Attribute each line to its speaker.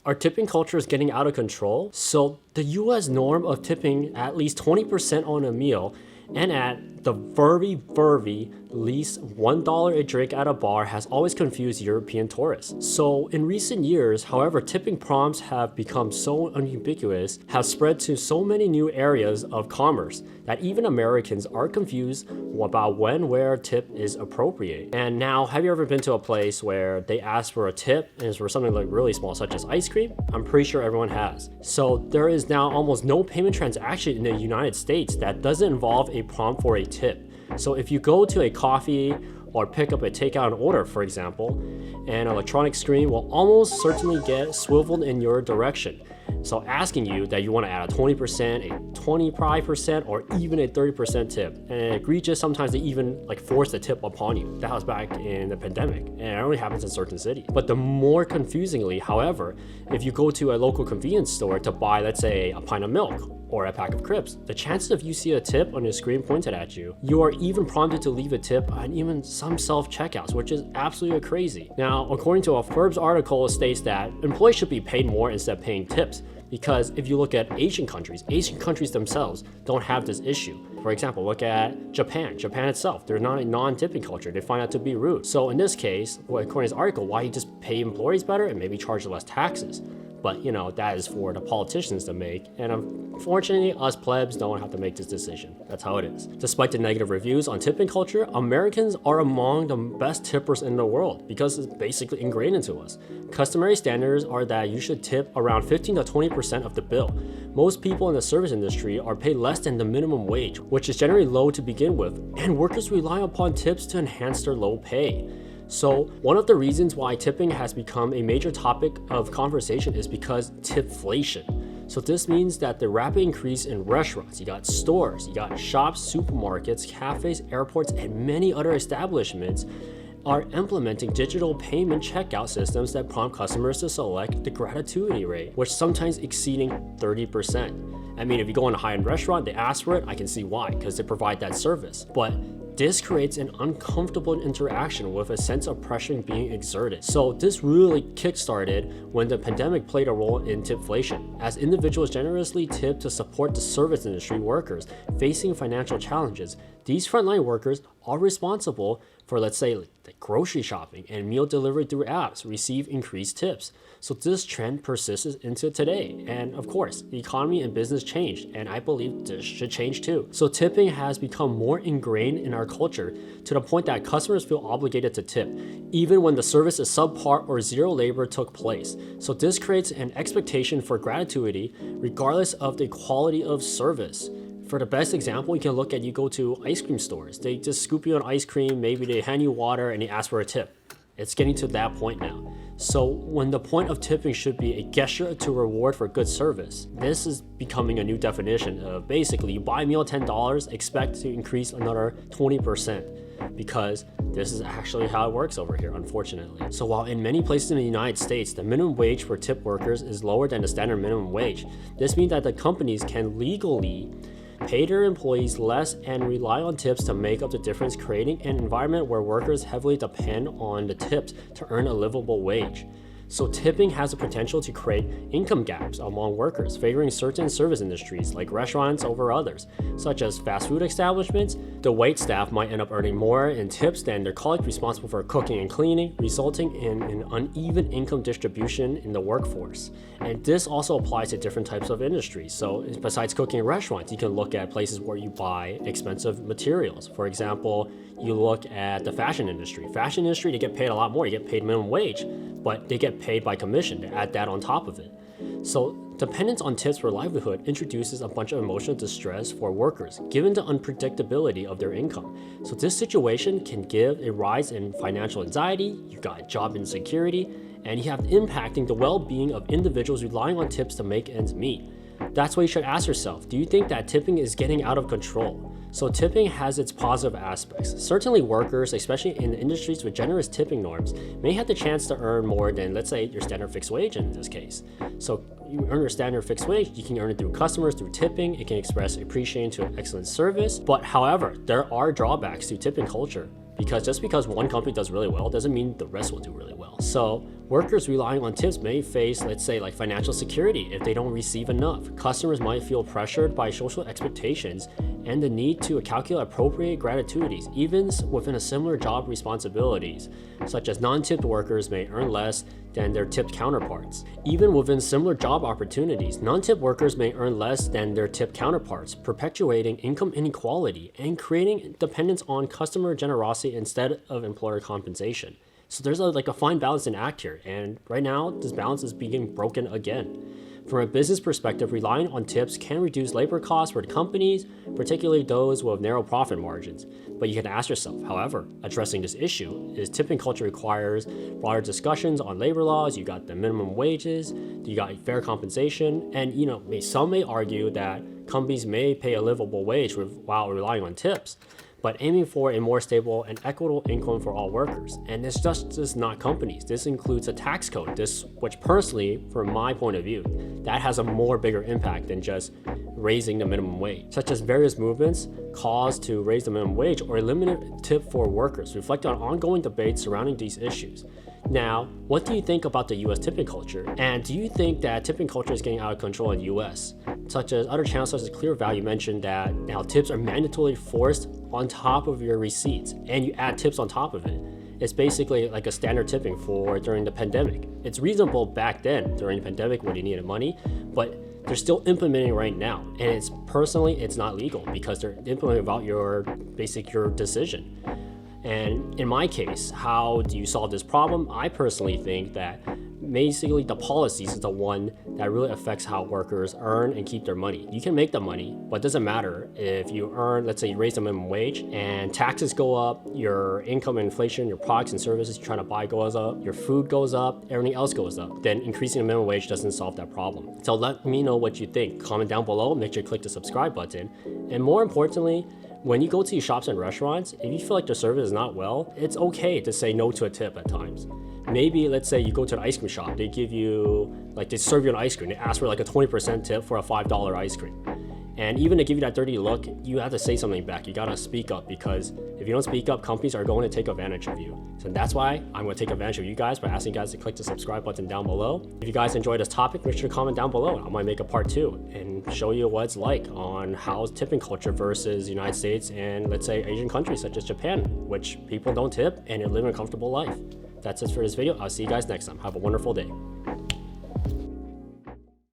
Speaker 1: Our tipping culture is getting out of control. So the US norm of tipping at least 20% on a meal and at the very least $1 a drink at a bar has always confused European tourists. So in recent years, however, tipping prompts have become so ubiquitous, have spread to so many new areas of commerce that even Americans are confused about when, where tip is appropriate. And now, have you ever been to a place where they ask for a tip and it's for something like really small, such as ice cream? I'm pretty sure everyone has. So there is now almost no payment transaction in the United States that doesn't involve a prompt for a tip. So if you go to a coffee or pick up a takeout order, for example, an electronic screen will almost certainly get swiveled in your direction. So asking you that you want to add a 20%, a 25%, or even a 30% tip. And egregious, sometimes they even force the tip upon you. That was back in the pandemic, and it only happens in certain cities. But the more confusingly, however, if you go to a local convenience store to buy, let's say, a pint of milk or a pack of crisps, the chances of you see a tip on your screen pointed at you, you are even prompted to leave a tip on even some self-checkouts, which is absolutely crazy. Now, according to a Forbes article, it states that employees should be paid more instead of paying tips. Because if you look at Asian countries themselves don't have this issue. For example, look at Japan. Japan itself, they're not a non-tipping culture. They find that to be rude. So in this case, according to this article, why you just pay employees better and maybe charge less taxes? But that is for the politicians to make. And unfortunately, us plebs don't have to make this decision. That's how it is. Despite the negative reviews on tipping culture, Americans are among the best tippers in the world because it's basically ingrained into us. Customary standards are that you should tip around 15 to 20% of the bill. Most people in the service industry are paid less than the minimum wage, which is generally low to begin with, and workers rely upon tips to enhance their low pay. So one of the reasons why tipping has become a major topic of conversation is because tipflation. So this means that the rapid increase in restaurants, you got stores, you got shops, supermarkets, cafes, airports, and many other establishments are implementing digital payment checkout systems that prompt customers to select the gratuity rate, which sometimes exceeding 30%. I mean, if you go in a high-end restaurant, they ask for it, I can see why, because they provide that service. But this creates an uncomfortable interaction with a sense of pressure being exerted. So this really kickstarted when the pandemic played a role in tipflation, as individuals generously tipped to support the service industry workers facing financial challenges. These frontline workers are responsible for, let's say, grocery shopping and meal delivery through apps receive increased tips. So this trend persists into today. And of course, the economy and business changed, and I believe this should change too. So tipping has become more ingrained in our culture to the point that customers feel obligated to tip, even when the service is subpar or zero labor took place. So this creates an expectation for gratuity regardless of the quality of service. For the best example, you go to ice cream stores. They just scoop you on ice cream, maybe they hand you water and they ask for a tip. It's getting to that point now. So when the point of tipping should be a gesture to reward for good service, this is becoming a new definition of basically you buy a meal $10, expect to increase another 20%, because this is actually how it works over here, unfortunately. So while in many places in the United States, the minimum wage for tip workers is lower than the standard minimum wage, this means that the companies can legally pay their employees less and rely on tips to make up the difference, creating an environment where workers heavily depend on the tips to earn a livable wage. So tipping has the potential to create income gaps among workers, favoring certain service industries like restaurants over others, such as fast food establishments. The wait staff might end up earning more in tips than their colleagues responsible for cooking and cleaning, resulting in an uneven income distribution in the workforce. And this also applies to different types of industries. So besides cooking in restaurants, you can look at places where you buy expensive materials. For example, you look at the fashion industry. Fashion industry, they get paid a lot more. You get paid minimum wage, but they get paid by commission. They add that on top of it. So dependence on tips for livelihood introduces a bunch of emotional distress for workers, given the unpredictability of their income. So this situation can give a rise in financial anxiety, you got job insecurity, and you have impacting the well-being of individuals relying on tips to make ends meet. That's why you should ask yourself, do you think that tipping is getting out of control? So tipping has its positive aspects. Certainly workers, especially in industries with generous tipping norms, may have the chance to earn more than, let's say, your standard fixed wage in this case. So you earn your standard fixed wage, you can earn it through customers, through tipping, it can express appreciation to excellent service. But however, there are drawbacks to tipping culture. because just because one company does really well doesn't mean the rest will do really well. So workers relying on tips may face, let's say, like financial security if they don't receive enough. Customers might feel pressured by social expectations and the need to calculate appropriate gratuities, even within a similar job responsibilities, such as non-tipped workers may earn less than their tipped counterparts. Even within similar job opportunities, non-tipped workers may earn less than their tipped counterparts, perpetuating income inequality and creating dependence on customer generosity instead of employer compensation. So there's a fine balance in act here, and right now this balance is being broken again. From a business perspective, relying on tips can reduce labor costs for the companies, particularly those with narrow profit margins. But you can ask yourself, however, addressing this issue is tipping culture requires broader discussions on labor laws. You got the minimum wages, you got fair compensation, and some may argue that companies may pay a livable wage while relying on tips, but aiming for a more stable and equitable income for all workers. And it's just not companies. This includes a tax code, which personally, from my point of view, that has a more bigger impact than just raising the minimum wage, such as various movements caused to raise the minimum wage or eliminate tip for workers, reflect on ongoing debates surrounding these issues. Now, what do you think about the US tipping culture? And do you think that tipping culture is getting out of control in the US? Such as other channels such as Clear Value mentioned that now tips are mandatorily forced on top of your receipts, and you add tips on top of it. It's basically like a standard tipping for during the pandemic. It's reasonable back then during the pandemic when you needed money, but they're still implementing right now. And it's not legal because they're implementing about your decision. And in my case, how do you solve this problem? I personally think that basically the policies is the one that really affects how workers earn and keep their money. You can make the money, but it doesn't matter if you earn, let's say you raise the minimum wage and taxes go up, your income and inflation, your products and services you're trying to buy goes up, your food goes up, everything else goes up. Then increasing the minimum wage doesn't solve that problem. So let me know what you think. Comment down below, make sure you click the subscribe button. And more importantly, when you go to shops and restaurants, if you feel like the service is not well, it's okay to say no to a tip at times. Maybe let's say you go to an ice cream shop, they serve you an ice cream, they ask for like a 20% tip for a $5 ice cream. And even to give you that dirty look, you have to say something back. You gotta speak up, because if you don't speak up, companies are going to take advantage of you. So that's why I'm gonna take advantage of you guys by asking you guys to click the subscribe button down below. If you guys enjoyed this topic, make sure to comment down below. I might make a part 2 and show you what it's like on how tipping culture versus the United States and let's say Asian countries such as Japan, which people don't tip and they're living a comfortable life. That's it for this video. I'll see you guys next time. Have a wonderful day.